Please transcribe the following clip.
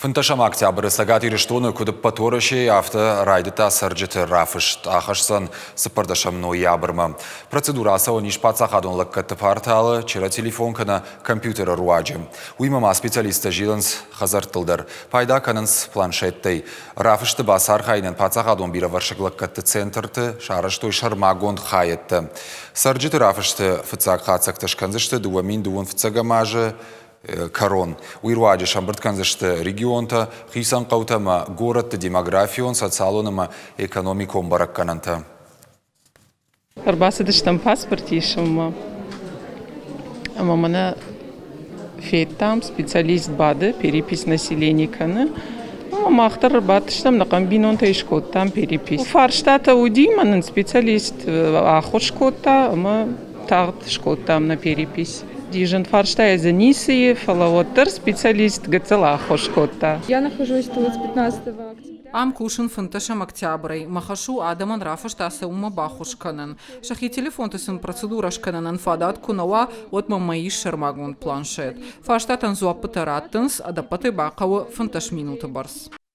Фынташам октябрь сагати рештоны кудып патораши авто райдыта сарджеты рафышт ахашсан сыпардашам ноябрьма. Процедураса он ишпацахадон лаккатты порталы чера телефонкана компьютера руаджи. Уймама специалиста жиланс хазартылдар. Пайда кананс планшеттай. Рафышты басар хайнен пацахадон бира варшак лаккатты центрты шараштой шармагон хайетты. Сарджеты рафышты фыцак хацакташканзышты дуамин дуон фыцагамажы Корон. Уйруаджи шамбыртканзышты регионта, хисан қаутама город демографион, социалоныма экономикон бараккананта. Арбасыдыштан паспорт ишым. Мамана феттам специалист бады, перепись населения каны. Махтар батыштам на комбинон тайшкоттам перепись. Фарштата удиманын специалист ахошкотта, ама тагт шкоттам на перепись. Дижен фарштая за Нисии, фалавоттер специалист гацела хошкотта. Я нахожусь тут с 15 октября. Ам кушин фынташам октябрей. Махашу адаман рафаштаса ума бахушканын. Шахи телефон тесен процедурашканын анфадат кунава от мамаиш шармагон планшет. Фаштатан зуаппытараттынс, адаппаты бақавы фынташ минуты барс.